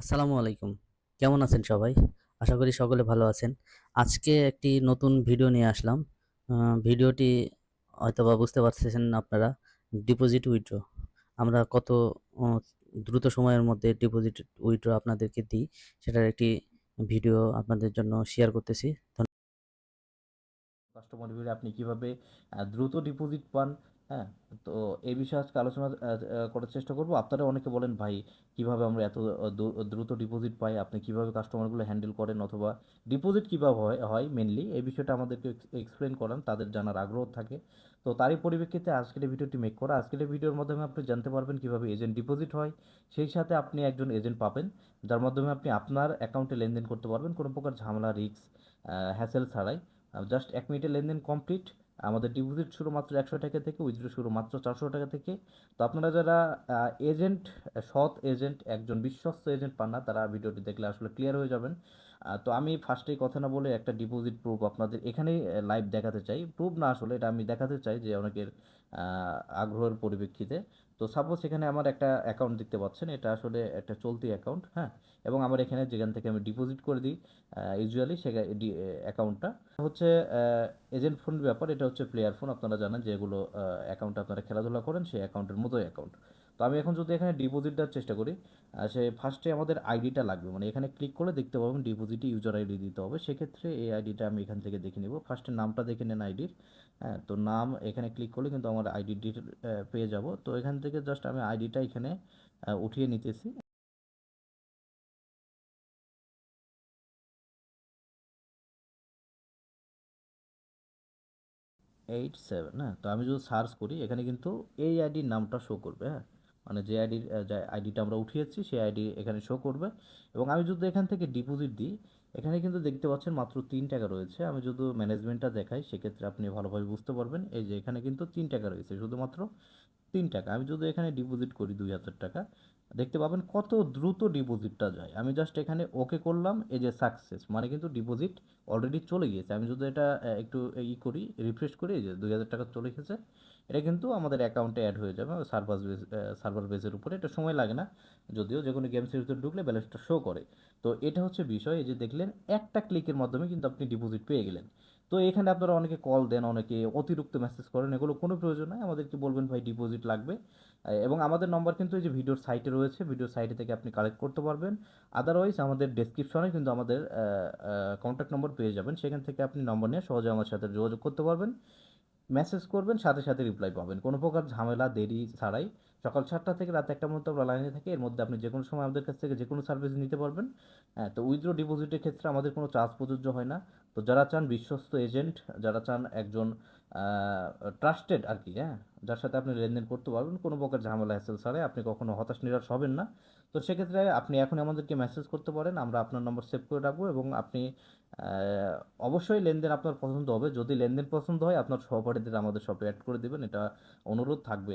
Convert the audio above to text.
আসসালামু আলাইকুম। কেমন আছেন সবাই? আশা করি সকলে ভালো আছেন। আজকে একটি নতুন ভিডিও নিয়ে আসলাম। ভিডিওটি হয়তোবা বুঝতে পারতেছেন আপনারা, ডিপোজিট উইথড্র। আমরা কত অ দ্রুত সময়ের মধ্যে ডিপোজিট উইথড্র আপনাদেরকে দিই, সেটার একটি ভিডিও আপনাদের জন্য শেয়ার করতেছি। কাস্টমার ভিড়ে আপনি কিভাবে দ্রুত ডিপোজিট পান, হ্যাঁ? তো এই বিষয়ে আজকে আলোচনা করার চেষ্টা করব। আপনারা অনেকে বলেন, ভাই কিভাবে আমরা এত দ্রুত ডিপোজিট পাই? আপনি কিভাবে কাস্টমারগুলো হ্যান্ডেল করেন, অথবা ডিপোজিট কিভাবে হয় মেইনলি এই বিষয়টা আমাদেরকে এক্সপ্লেন করান, তাদের জানার আগ্রহ থাকে। তো তারই পরিপ্রেক্ষিতে আজকের এই ভিডিওটি মেক করা। আজকের এই ভিডিওর মাধ্যমে আপনি জানতে পারবেন কিভাবে এজেন্ট ডিপোজিট হয়, সেই সাথে আপনি একজন এজেন্ট পাবেন যার মাধ্যমে আপনি আপনার অ্যাকাউন্টে লেনদেন করতে পারবেন কোনো প্রকার ঝামেলা, রিস্ক, হ্যাসেল ছাড়াই। জাস্ট 1 মিনিটের লেনদেন কমপ্লিট। আমাদের ডিপোজিট শুরু মাত্র 100 টাকা থেকে, উইথড্র শুরু মাত্র 400 টাকা থেকে। তো আপনারা যারা এজেন্ট, সৎ এজেন্ট, একজন বিশ্বস্ত এজেন্ট পান না, তারা ভিডিওটি দেখলে আসলে ক্লিয়ার হয়ে যাবেন। তো আমি ফার্স্টেই কথা না বলে একটা ডিপোজিট প্রুফ আপনাদের এখানেই লাইভ দেখাতে চাই। প্রুফ না, আসলে এটা আমি দেখাতে চাই যে অনেকের আগ্রহের পরিপ্রেক্ষিতে। তো সাপোজ এখানে আমার একটা অ্যাকাউন্ট দেখতে পাচ্ছেন, এটা আসলে একটা চলতি অ্যাকাউন্ট, হ্যাঁ। এবং আমার এখানে যেখান থেকে আমি ডিপোজিট করে দিই ইউজুয়ালি সে অ্যাকাউন্টটা হচ্ছে এজেন্ট ফোন ব্যাপার। এটা হচ্ছে প্লেয়ার ফোন, আপনারা জানেন যেগুলো অ্যাকাউন্টে আপনারা খেলাধুলা করেন সেই অ্যাকাউন্টের মতোই অ্যাকাউন্ট। তো আমি এখন যদি এখানে ডিপোজিট দেওয়ার চেষ্টা করি, সে ফার্স্টে আমাদের আইডিটা লাগবে, মানে এখানে ক্লিক করে দেখতে পাবেন ডিপোজিটে ইউজার আইডি দিতে হবে। সেক্ষেত্রে এই আইডিটা আমি এখান থেকে দেখে নেব। ফার্স্টে নামটা দেখে নেন আইডির, হ্যাঁ। তো নাম এখানে ক্লিক করলে কিন্তু আমার আইডি ডিটেল পেয়ে যাব। তো এখান থেকে জাস্ট আমি আইডিটা এখানে উঠিয়ে নিতেছি। 87, হ্যাঁ। তো আমি যদি সার্চ করি এখানে কিন্তু এই আইডির নামটা শো করবে, হ্যাঁ। মানে যে আইডির যে আইডিটা আমরা উঠিয়েছি সেই আইডি এখানে শো করবে। এবং আমি যদি এখান থেকে ডিপোজিট দিই, এখানে কিন্তু দেখতে পাচ্ছেন মাত্র 3 টাকা রয়েছে। আমি যদি ম্যানেজমেন্টটা দেখাই সেক্ষেত্রে আপনি ভালোভাবে বুঝতে পারবেন। এই যে এখানে কিন্তু 3 টাকা রয়েছে, শুধুমাত্র 3 টাকা। আমি যদি এখানে ডিপোজিট করি 2000 টাকা, দেখতে পাবেন কত দ্রুত ডিপোজিটটা যায়। আমি জাস্ট এখানে ওকে করলাম, এই যে সাকসেস, মানে কিন্তু ডিপোজিট অলরেডি চলে গিয়েছে। আমি যদি এটা একটু করি, রিফ্রেশ করি, এই যে 2000 টাকা চলে গেছে। এটা কিন্তু আমাদের অ্যাকাউন্টে অ্যাড হয়ে যাবে সার্ভার বেসের উপরে। এটা সময় লাগে না, যদিও যে কোনো গেমসের ভিতরে ঢুকলে ব্যালেন্সটা শো করে। তো এটা হচ্ছে বিষয়। এই যে দেখলেন, একটা ক্লিকের মাধ্যমে কিন্তু আপনি ডিপোজিট পেয়ে গেলেন। তো এখানে আপনারা অনেকে কল দেন, অনেকে অতিরিক্ত মেসেজ করেন, এগুলো কোনো প্রয়োজন নাই। আমাদেরকে বলবেন ভাই ডিপোজিট লাগবে, এবং আমাদের নম্বর কিন্তু এই যে ভিডিওর সাইটে রয়েছে, ভিডিওর সাইটে থেকে আপনি কালেক্ট করতে পারবেন। আদারওয়াইজ আমাদের ডেসক্রিপশনে কিন্তু আমাদের কন্ট্যাক্ট নম্বর পেয়ে যাবেন, সেখান থেকে আপনি নম্বর নিয়ে সহজে আমার সাথে যোগাযোগ করতে পারবেন। মেসেজ করবেন, সাথে সাথে রিপ্লাই পাবেন, কোনো প্রকার ঝামেলা দেরি ছাড়াই। সকাল 7টা থেকে রাত 1টা পর্যন্ত আমরা লাইনে থাকি, এর মধ্যে আপনি যে কোনো সময় আমাদের কাছ থেকে যে কোনো সার্ভিস নিতে পারবেন। হ্যাঁ, তো উইথড্র ডিপোজিটের ক্ষেত্রে আমাদের কোনো চার্জ প্রযোজ্য হয় না। তো যারা চান বিশ্বস্ত এজেন্ট, যারা চান একজন ট্রাস্টেড আর কি, হ্যাঁ, যার সাথে আপনি লেনদেন করতে পারবেন কোনো প্রকার ঝামেলা হ্যাসেল ছাড়াই, আপনি কখনো হতাশ নিরাশ হবেন না। তো সেক্ষেত্রে আপনি এখন আমাদেরকে মেসেজ করতে পারেন, আমরা আপনার নম্বর সেভ করে রাখবো। এবং আপনি অবশ্যই লেনদেন আপনার পছন্দ হবে। যদি লেনদেন পছন্দ হয়, আপনার সহপাঠীদের আমাদের শপে অ্যাড করে দেবেন, এটা অনুরোধ থাকবে।